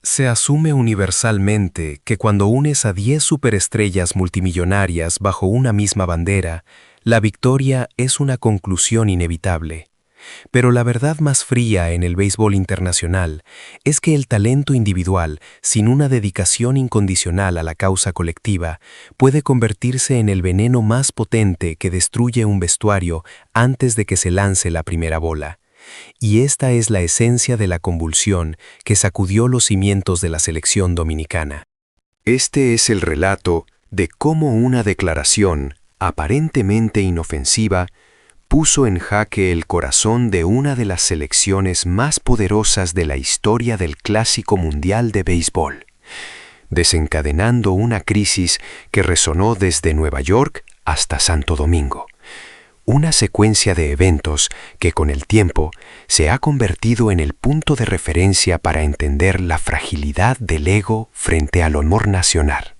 Se asume universalmente que cuando unes a 10 superestrellas multimillonarias bajo una misma bandera, la victoria es una conclusión inevitable. Pero la verdad más fría en el béisbol internacional es que el talento individual, sin una dedicación incondicional a la causa colectiva, puede convertirse en el veneno más potente que destruye un vestuario antes de que se lance la primera bola. Y esta es la esencia de la convulsión que sacudió los cimientos de la selección dominicana. Este es el relato de cómo una declaración, aparentemente inofensiva, puso en jaque el corazón de una de las selecciones más poderosas de la historia del Clásico Mundial de Béisbol, desencadenando una crisis que resonó desde Nueva York hasta Santo Domingo. Una secuencia de eventos que con el tiempo se ha convertido en el punto de referencia para entender la fragilidad del ego frente al honor nacional.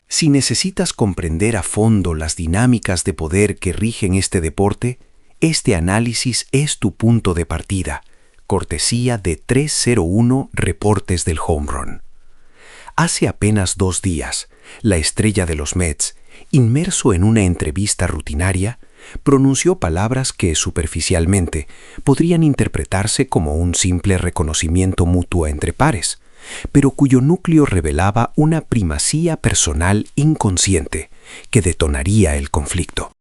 Si necesitas comprender a fondo las dinámicas de poder que rigen este deporte, este análisis es tu punto de partida, cortesía de 301 Reportes del Home Run. Hace apenas 2 días, la estrella de los Mets, inmerso en una entrevista rutinaria, pronunció palabras que superficialmente podrían interpretarse como un simple reconocimiento mutuo entre pares, pero cuyo núcleo revelaba una primacía personal inconsciente que detonaría el conflicto.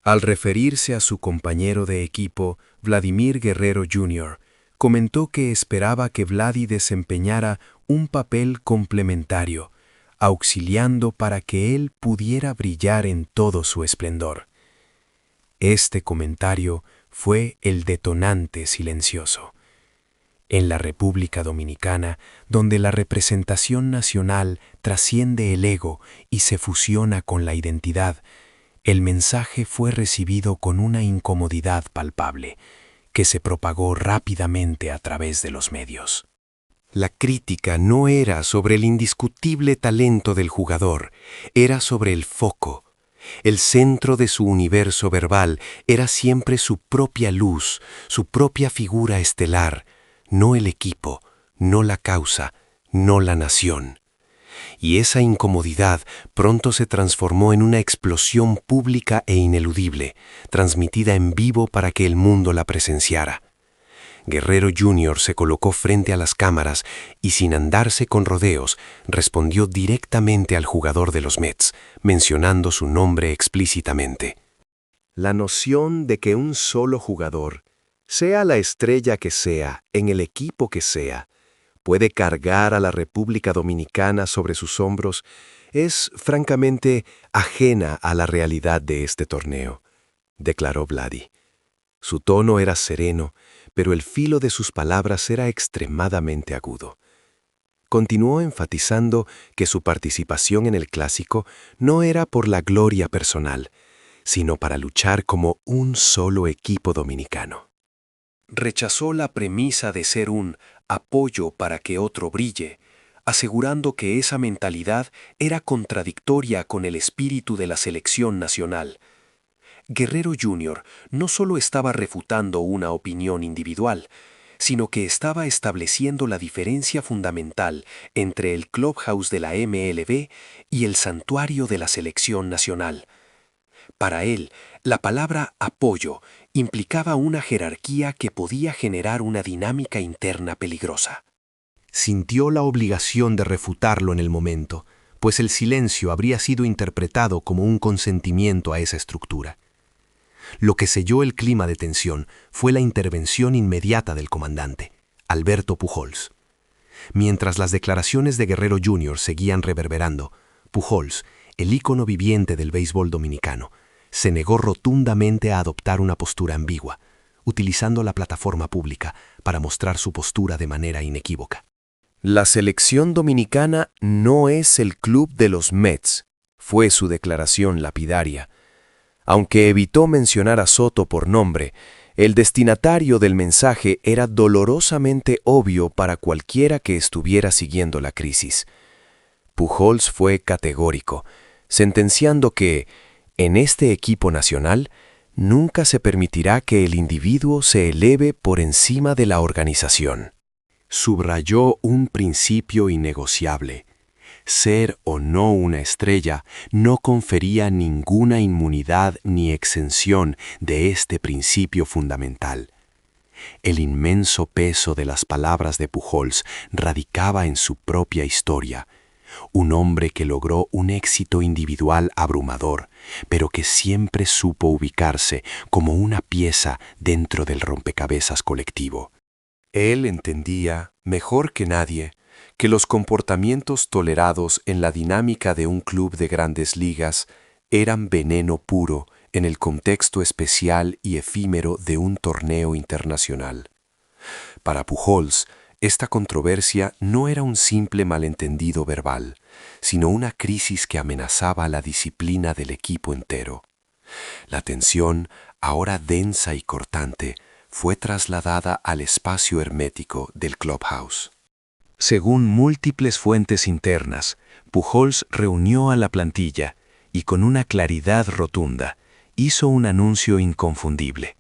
Al referirse a su compañero de equipo, Vladimir Guerrero Jr., comentó que esperaba que Vladi desempeñara un papel complementario, auxiliando para que él pudiera brillar en todo su esplendor. Este comentario fue el detonante silencioso. En la República Dominicana, donde la representación nacional trasciende el ego y se fusiona con la identidad, el mensaje fue recibido con una incomodidad palpable, que se propagó rápidamente a través de los medios. La crítica no era sobre el indiscutible talento del jugador, era sobre el foco. El centro de su universo verbal era siempre su propia luz, su propia figura estelar, no el equipo, no la causa, no la nación. Y esa incomodidad pronto se transformó en una explosión pública e ineludible, transmitida en vivo para que el mundo la presenciara. Guerrero Jr. se colocó frente a las cámaras y sin andarse con rodeos, respondió directamente al jugador de los Mets, mencionando su nombre explícitamente. La noción de que un solo jugador, sea la estrella que sea, en el equipo que sea, puede cargar a la República Dominicana sobre sus hombros, es francamente ajena a la realidad de este torneo, declaró Vladi. Su tono era sereno, pero el filo de sus palabras era extremadamente agudo. Continuó enfatizando que su participación en el Clásico no era por la gloria personal, sino para luchar como un solo equipo dominicano. Rechazó la premisa de ser un apoyo para que otro brille, asegurando que esa mentalidad era contradictoria con el espíritu de la selección nacional. Guerrero Jr. no solo estaba refutando una opinión individual, sino que estaba estableciendo la diferencia fundamental entre el clubhouse de la MLB y el santuario de la selección nacional. Para él, la palabra apoyo implicaba una jerarquía que podía generar una dinámica interna peligrosa. Sintió la obligación de refutarlo en el momento, pues el silencio habría sido interpretado como un consentimiento a esa estructura. Lo que selló el clima de tensión fue la intervención inmediata del comandante, Alberto Pujols. Mientras las declaraciones de Guerrero Jr. seguían reverberando, Pujols, el ícono viviente del béisbol dominicano, se negó rotundamente a adoptar una postura ambigua, utilizando la plataforma pública para mostrar su postura de manera inequívoca. La selección dominicana no es el club de los Mets, fue su declaración lapidaria. Aunque evitó mencionar a Soto por nombre, el destinatario del mensaje era dolorosamente obvio para cualquiera que estuviera siguiendo la crisis. Pujols fue categórico, sentenciando que, en este equipo nacional, nunca se permitirá que el individuo se eleve por encima de la organización. subrayó un principio innegociable. Ser o no una estrella no confería ninguna inmunidad ni exención de este principio fundamental. El inmenso peso de las palabras de Pujols radicaba en su propia historia. Un hombre que logró un éxito individual abrumador, pero que siempre supo ubicarse como una pieza dentro del rompecabezas colectivo. Él entendía, mejor que nadie, que los comportamientos tolerados en la dinámica de un club de grandes ligas eran veneno puro en el contexto especial y efímero de un torneo internacional. Para Pujols, esta controversia no era un simple malentendido verbal, sino una crisis que amenazaba la disciplina del equipo entero. La tensión, ahora densa y cortante, fue trasladada al espacio hermético del clubhouse. Según múltiples fuentes internas, Pujols reunió a la plantilla y con una claridad rotunda hizo un anuncio inconfundible.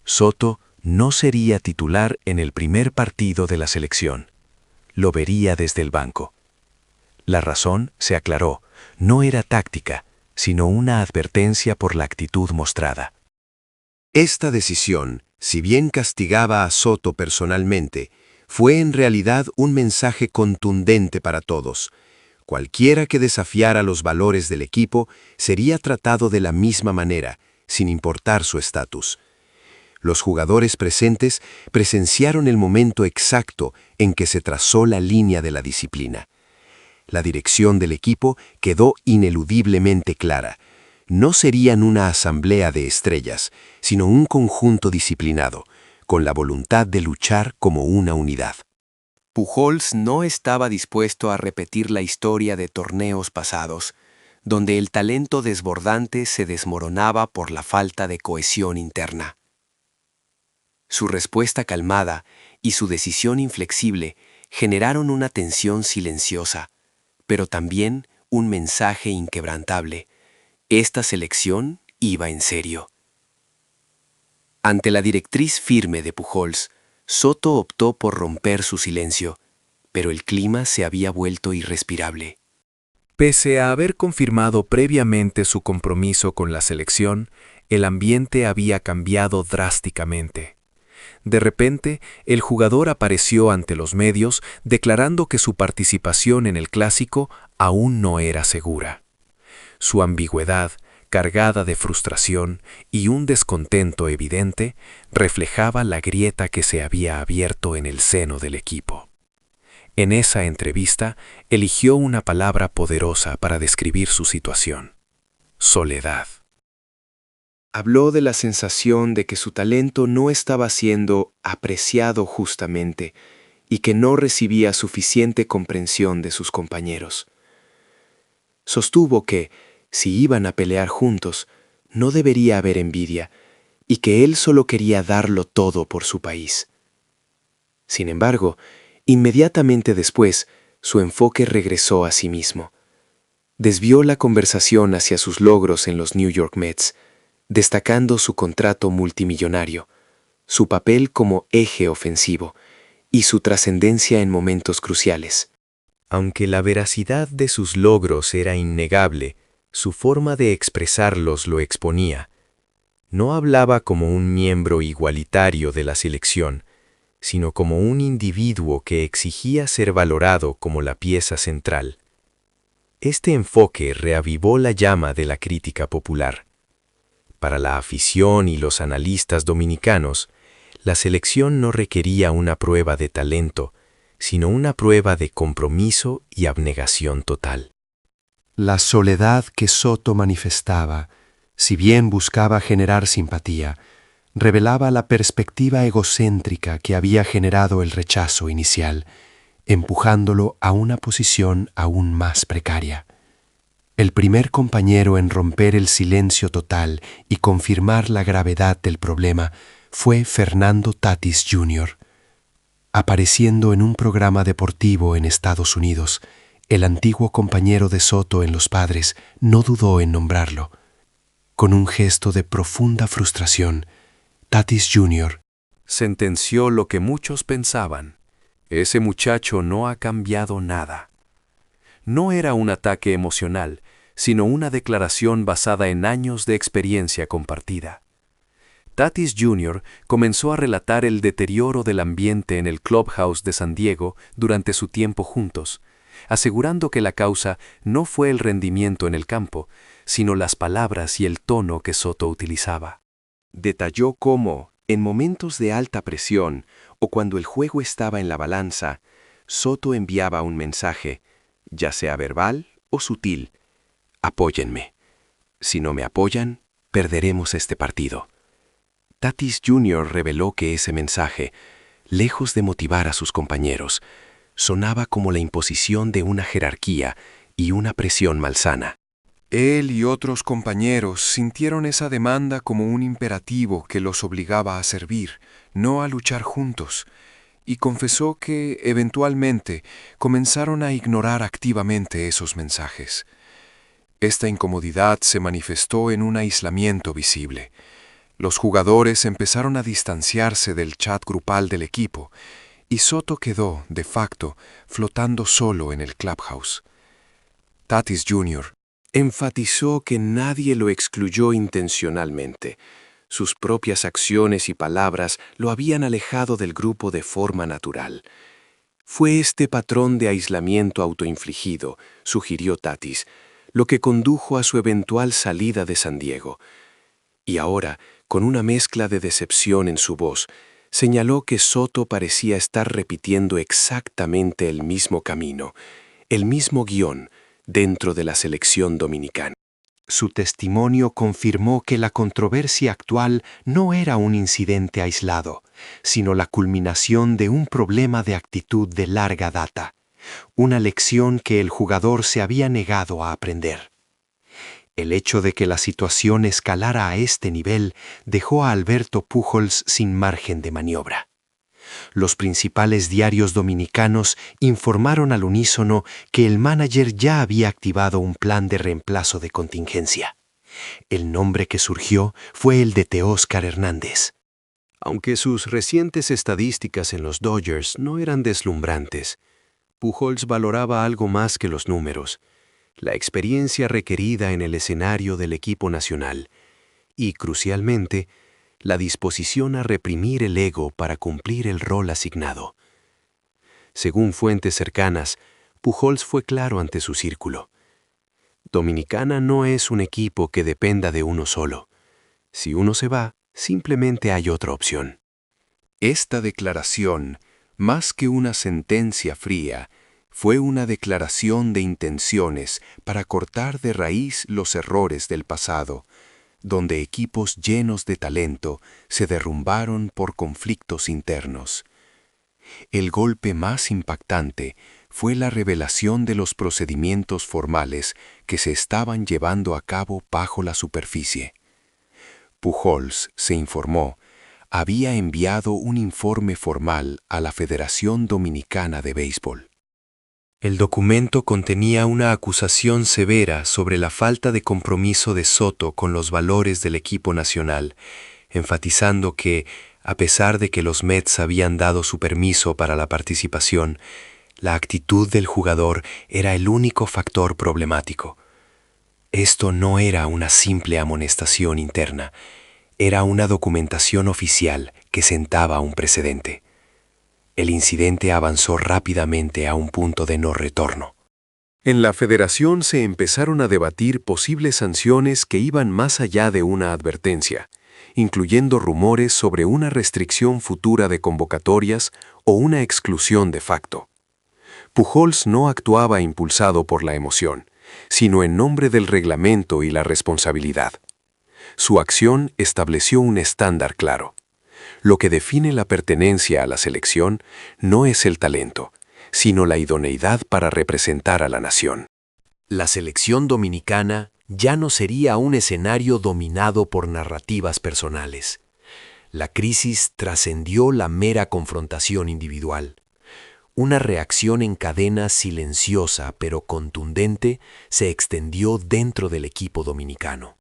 Soto no sería titular en el primer partido de la selección. Lo vería desde el banco. La razón, se aclaró, no era táctica, sino una advertencia por la actitud mostrada. Esta decisión, si bien castigaba a Soto personalmente, fue en realidad un mensaje contundente para todos. Cualquiera que desafiara los valores del equipo sería tratado de la misma manera, sin importar su estatus. Los jugadores presentes presenciaron el momento exacto en que se trazó la línea de la disciplina. La dirección del equipo quedó ineludiblemente clara. No serían una asamblea de estrellas, sino un conjunto disciplinado, con la voluntad de luchar como una unidad. Pujols no estaba dispuesto a repetir la historia de torneos pasados, donde el talento desbordante se desmoronaba por la falta de cohesión interna. Su respuesta calmada y su decisión inflexible generaron una tensión silenciosa, pero también un mensaje inquebrantable. Esta selección iba en serio. Ante la directriz firme de Pujols, Soto optó por romper su silencio, pero el clima se había vuelto irrespirable. Pese a haber confirmado previamente su compromiso con la selección, el ambiente había cambiado drásticamente. De repente, el jugador apareció ante los medios declarando que su participación en el clásico aún no era segura. Su ambigüedad, cargada de frustración y un descontento evidente, reflejaba la grieta que se había abierto en el seno del equipo. En esa entrevista, eligió una palabra poderosa para describir su situación: soledad. Habló de la sensación de que su talento no estaba siendo apreciado justamente y que no recibía suficiente comprensión de sus compañeros. Sostuvo que, si iban a pelear juntos, no debería haber envidia y que él solo quería darlo todo por su país. Sin embargo, inmediatamente después, su enfoque regresó a sí mismo. Desvió la conversación hacia sus logros en los New York Mets, destacando su contrato multimillonario, su papel como eje ofensivo y su trascendencia en momentos cruciales. Aunque la veracidad de sus logros era innegable, su forma de expresarlos lo exponía. No hablaba como un miembro igualitario de la selección, sino como un individuo que exigía ser valorado como la pieza central. Este enfoque reavivó la llama de la crítica popular. Para la afición y los analistas dominicanos, la selección no requería una prueba de talento, sino una prueba de compromiso y abnegación total. La soledad que Soto manifestaba, si bien buscaba generar simpatía, revelaba la perspectiva egocéntrica que había generado el rechazo inicial, empujándolo a una posición aún más precaria. El primer compañero en romper el silencio total y confirmar la gravedad del problema fue Fernando Tatis Jr. Apareciendo en un programa deportivo en Estados Unidos, el antiguo compañero de Soto en los Padres no dudó en nombrarlo. Con un gesto de profunda frustración, Tatis Jr. sentenció lo que muchos pensaban: Ese muchacho no ha cambiado nada. No era un ataque emocional, sino una declaración basada en años de experiencia compartida. Tatis Jr. comenzó a relatar el deterioro del ambiente en el clubhouse de San Diego durante su tiempo juntos, asegurando que la causa no fue el rendimiento en el campo, sino las palabras y el tono que Soto utilizaba. Detalló cómo, en momentos de alta presión o cuando el juego estaba en la balanza, Soto enviaba un mensaje, ya sea verbal o sutil: apóyenme. Si no me apoyan, perderemos este partido. Tatis Jr. reveló que ese mensaje, lejos de motivar a sus compañeros, sonaba como la imposición de una jerarquía y una presión malsana. Él y otros compañeros sintieron esa demanda como un imperativo que los obligaba a servir, no a luchar juntos, y confesó que, eventualmente, comenzaron a ignorar activamente esos mensajes. Esta incomodidad se manifestó en un aislamiento visible. Los jugadores empezaron a distanciarse del chat grupal del equipo, y Soto quedó, de facto, flotando solo en el clubhouse. Tatis Jr. enfatizó que nadie lo excluyó intencionalmente. Sus propias acciones y palabras lo habían alejado del grupo de forma natural. Fue este patrón de aislamiento autoinfligido, sugirió Tatis, lo que condujo a su eventual salida de San Diego. Y ahora, con una mezcla de decepción en su voz, señaló que Soto parecía estar repitiendo exactamente el mismo camino, el mismo guión, dentro de la selección dominicana. Su testimonio confirmó que la controversia actual no era un incidente aislado, sino la culminación de un problema de actitud de larga data, una lección que el jugador se había negado a aprender. El hecho de que la situación escalara a este nivel dejó a Alberto Pujols sin margen de maniobra. Los principales diarios dominicanos informaron al unísono que el manager ya había activado un plan de reemplazo de contingencia. El nombre que surgió fue el de Teóscar Hernández. Aunque sus recientes estadísticas en los Dodgers no eran deslumbrantes, Pujols valoraba algo más que los números: la experiencia requerida en el escenario del equipo nacional y, crucialmente, la disposición a reprimir el ego para cumplir el rol asignado. Según fuentes cercanas, Pujols fue claro ante su círculo: Dominicana no es un equipo que dependa de uno solo. Si uno se va, simplemente hay otra opción. Esta declaración, más que una sentencia fría, fue una declaración de intenciones para cortar de raíz los errores del pasado, donde equipos llenos de talento se derrumbaron por conflictos internos. El golpe más impactante fue la revelación de los procedimientos formales que se estaban llevando a cabo bajo la superficie. Pujols, se informó, había enviado un informe formal a la Federación Dominicana de Béisbol. El documento contenía una acusación severa sobre la falta de compromiso de Soto con los valores del equipo nacional, enfatizando que, a pesar de que los Mets habían dado su permiso para la participación, la actitud del jugador era el único factor problemático. Esto no era una simple amonestación interna, era una documentación oficial que sentaba un precedente. El incidente avanzó rápidamente a un punto de no retorno. En la federación se empezaron a debatir posibles sanciones que iban más allá de una advertencia, incluyendo rumores sobre una restricción futura de convocatorias o una exclusión de facto. Pujols no actuaba impulsado por la emoción, sino en nombre del reglamento y la responsabilidad. Su acción estableció un estándar claro. Lo que define la pertenencia a la selección no es el talento, sino la idoneidad para representar a la nación. La selección dominicana ya no sería un escenario dominado por narrativas personales. La crisis trascendió la mera confrontación individual. Una reacción en cadena silenciosa pero contundente se extendió dentro del equipo dominicano.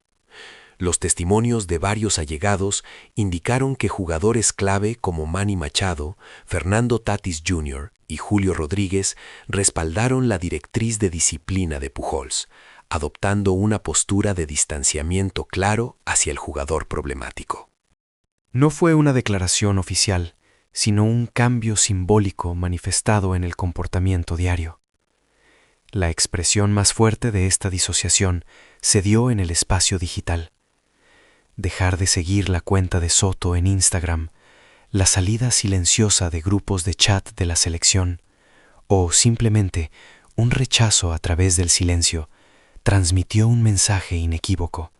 Los testimonios de varios allegados indicaron que jugadores clave como Manny Machado, Fernando Tatis Jr. y Julio Rodríguez respaldaron la directriz de disciplina de Pujols, adoptando una postura de distanciamiento claro hacia el jugador problemático. No fue una declaración oficial, sino un cambio simbólico manifestado en el comportamiento diario. La expresión más fuerte de esta disociación se dio en el espacio digital. Dejar de seguir la cuenta de Soto en Instagram, la salida silenciosa de grupos de chat de la selección, o simplemente un rechazo a través del silencio, transmitió un mensaje inequívoco.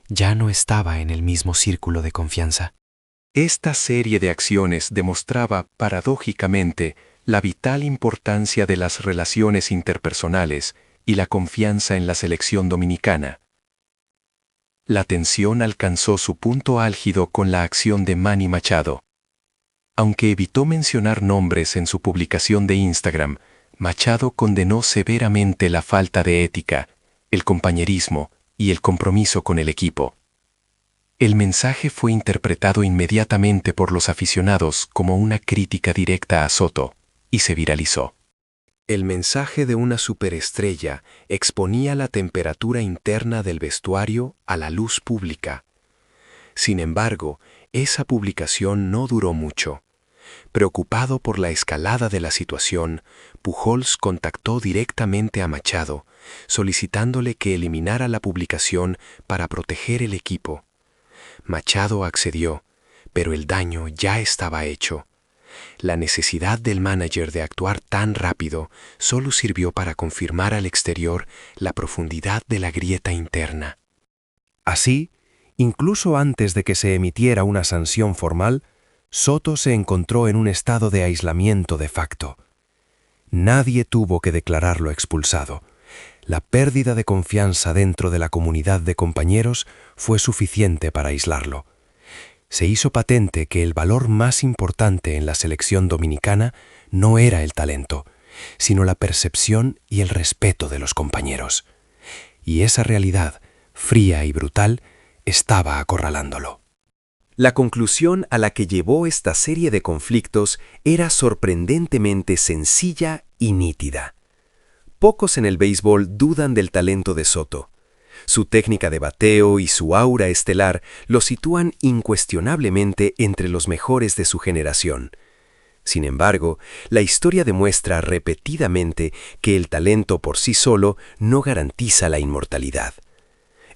Ya no estaba en el mismo círculo de confianza. Esta serie de acciones demostraba, paradójicamente, la vital importancia de las relaciones interpersonales y la confianza en la selección dominicana. La tensión alcanzó su punto álgido con la acción de Manny Machado. Aunque evitó mencionar nombres en su publicación de Instagram, Machado condenó severamente la falta de ética, el compañerismo y el compromiso con el equipo. El mensaje fue interpretado inmediatamente por los aficionados como una crítica directa a Soto y se viralizó. El mensaje de una superestrella exponía la temperatura interna del vestuario a la luz pública. Sin embargo, esa publicación no duró mucho. Preocupado por la escalada de la situación, Pujols contactó directamente a Machado, solicitándole que eliminara la publicación para proteger el equipo. Machado accedió, pero el daño ya estaba hecho. La necesidad del manager de actuar tan rápido solo sirvió para confirmar al exterior la profundidad de la grieta interna. Así, incluso antes de que se emitiera una sanción formal, Soto se encontró en un estado de aislamiento de facto. Nadie tuvo que declararlo expulsado. La pérdida de confianza dentro de la comunidad de compañeros fue suficiente para aislarlo. Se hizo patente que el valor más importante en la selección dominicana no era el talento, sino la percepción y el respeto de los compañeros. Y esa realidad, fría y brutal, estaba acorralándolo. La conclusión a la que llevó esta serie de conflictos era sorprendentemente sencilla y nítida. Pocos en el béisbol dudan del talento de Soto. Su técnica de bateo y su aura estelar lo sitúan incuestionablemente entre los mejores de su generación. Sin embargo, la historia demuestra repetidamente que el talento por sí solo no garantiza la inmortalidad.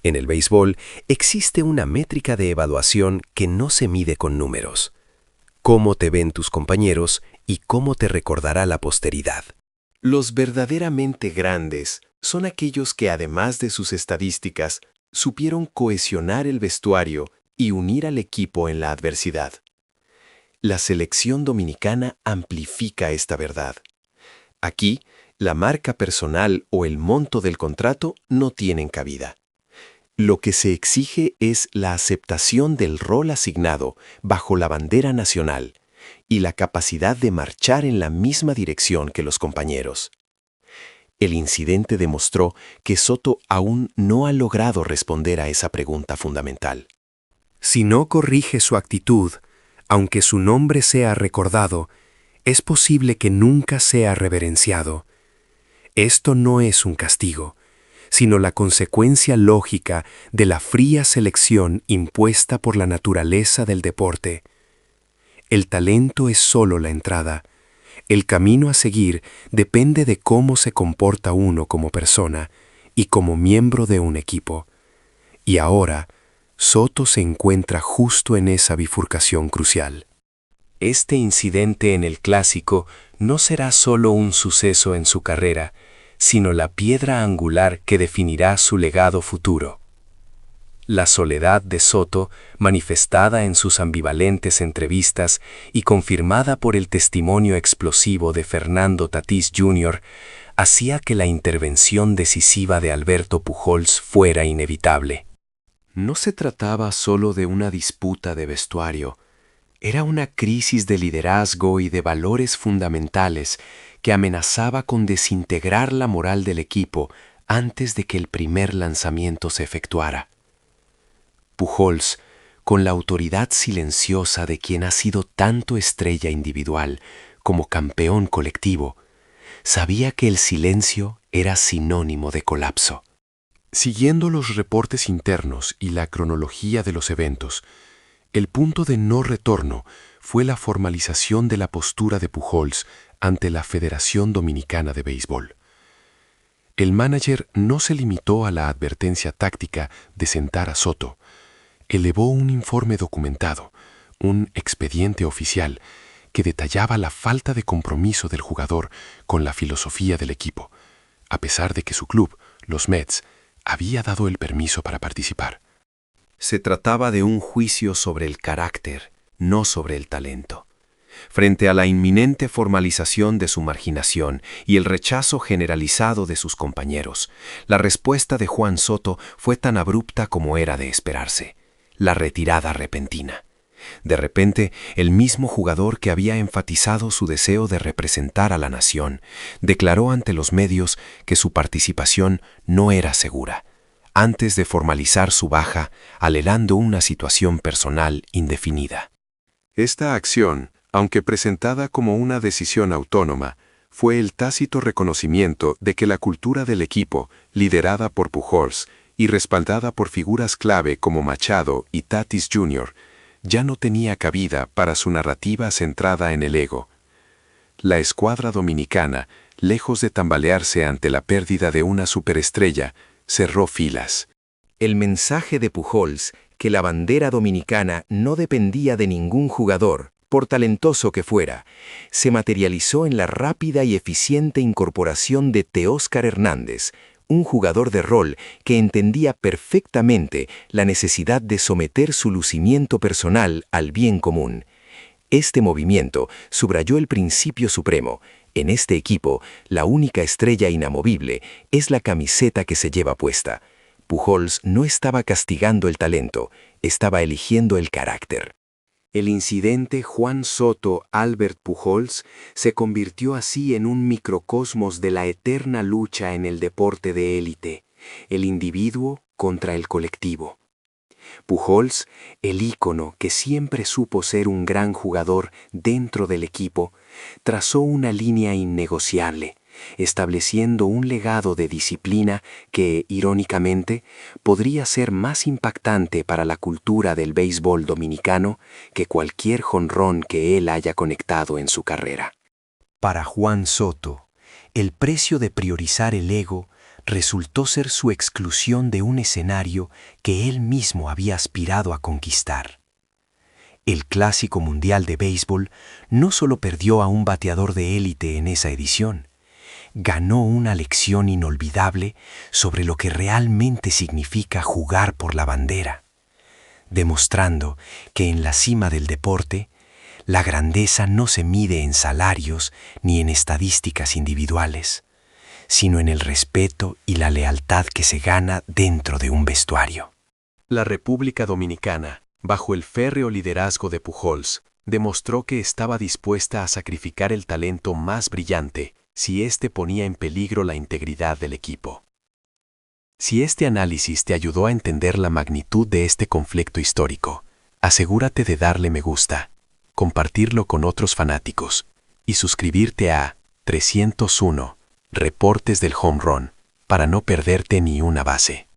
En el béisbol existe una métrica de evaluación que no se mide con números. Cómo te ven tus compañeros y cómo te recordará la posteridad. Los verdaderamente grandes son aquellos que, además de sus estadísticas, supieron cohesionar el vestuario y unir al equipo en la adversidad. La selección dominicana amplifica esta verdad. Aquí, la marca personal o el monto del contrato no tienen cabida. Lo que se exige es la aceptación del rol asignado bajo la bandera nacional y la capacidad de marchar en la misma dirección que los compañeros. El incidente demostró que Soto aún no ha logrado responder a esa pregunta fundamental. Si no corrige su actitud, aunque su nombre sea recordado, es posible que nunca sea reverenciado. Esto no es un castigo, sino la consecuencia lógica de la fría selección impuesta por la naturaleza del deporte. El talento es solo la entrada. El camino a seguir depende de cómo se comporta uno como persona y como miembro de un equipo. Y ahora, Soto se encuentra justo en esa bifurcación crucial. Este incidente en el Clásico no será solo un suceso en su carrera, sino la piedra angular que definirá su legado futuro. La soledad de Soto, manifestada en sus ambivalentes entrevistas y confirmada por el testimonio explosivo de Fernando Tatís Jr., hacía que la intervención decisiva de Alberto Pujols fuera inevitable. No se trataba solo de una disputa de vestuario, era una crisis de liderazgo y de valores fundamentales que amenazaba con desintegrar la moral del equipo antes de que el primer lanzamiento se efectuara. Pujols, con la autoridad silenciosa de quien ha sido tanto estrella individual, como campeón colectivo, sabía que el silencio era sinónimo de colapso. Siguiendo los reportes internos y la cronología de los eventos, el punto de no retorno fue la formalización de la postura de Pujols ante la Federación Dominicana de Béisbol. El manager no se limitó a la advertencia táctica de sentar a Soto. Elevó un informe documentado, un expediente oficial, que detallaba la falta de compromiso del jugador con la filosofía del equipo, a pesar de que su club, los Mets, había dado el permiso para participar. Se trataba de un juicio sobre el carácter, no sobre el talento. Frente a la inminente formalización de su marginación y el rechazo generalizado de sus compañeros, la respuesta de Juan Soto fue tan abrupta como era de esperarse: la retirada repentina. De repente, el mismo jugador que había enfatizado su deseo de representar a la nación, declaró ante los medios que su participación no era segura, antes de formalizar su baja, alegando una situación personal indefinida. Esta acción, aunque presentada como una decisión autónoma, fue el tácito reconocimiento de que la cultura del equipo, liderada por Pujols y respaldada por figuras clave como Machado y Tatis Jr., ya no tenía cabida para su narrativa centrada en el ego. La escuadra dominicana, lejos de tambalearse ante la pérdida de una superestrella, cerró filas. El mensaje de Pujols, que la bandera dominicana no dependía de ningún jugador, por talentoso que fuera, se materializó en la rápida y eficiente incorporación de Teóscar Hernández, un jugador de rol que entendía perfectamente la necesidad de someter su lucimiento personal al bien común. Este movimiento subrayó el principio supremo: en este equipo, la única estrella inamovible es la camiseta que se lleva puesta. Pujols no estaba castigando el talento, estaba eligiendo el carácter. El incidente Juan Soto-Albert Pujols se convirtió así en un microcosmos de la eterna lucha en el deporte de élite, el individuo contra el colectivo. Pujols, el ícono que siempre supo ser un gran jugador dentro del equipo, trazó una línea innegociable, estableciendo un legado de disciplina que, irónicamente, podría ser más impactante para la cultura del béisbol dominicano que cualquier jonrón que él haya conectado en su carrera. Para Juan Soto, el precio de priorizar el ego resultó ser su exclusión de un escenario que él mismo había aspirado a conquistar. El Clásico Mundial de Béisbol no solo perdió a un bateador de élite en esa edición, ganó una lección inolvidable sobre lo que realmente significa jugar por la bandera, demostrando que en la cima del deporte, la grandeza no se mide en salarios ni en estadísticas individuales, sino en el respeto y la lealtad que se gana dentro de un vestuario. La República Dominicana, bajo el férreo liderazgo de Pujols, demostró que estaba dispuesta a sacrificar el talento más brillante si éste ponía en peligro la integridad del equipo. Si este análisis te ayudó a entender la magnitud de este conflicto histórico, asegúrate de darle me gusta, compartirlo con otros fanáticos y suscribirte a 301 Reportes del Home Run para no perderte ni una base.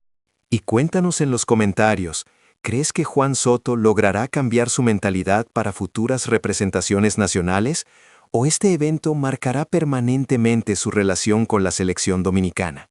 Y cuéntanos en los comentarios, ¿crees que Juan Soto logrará cambiar su mentalidad para futuras representaciones nacionales? ¿O este evento marcará permanentemente su relación con la selección dominicana?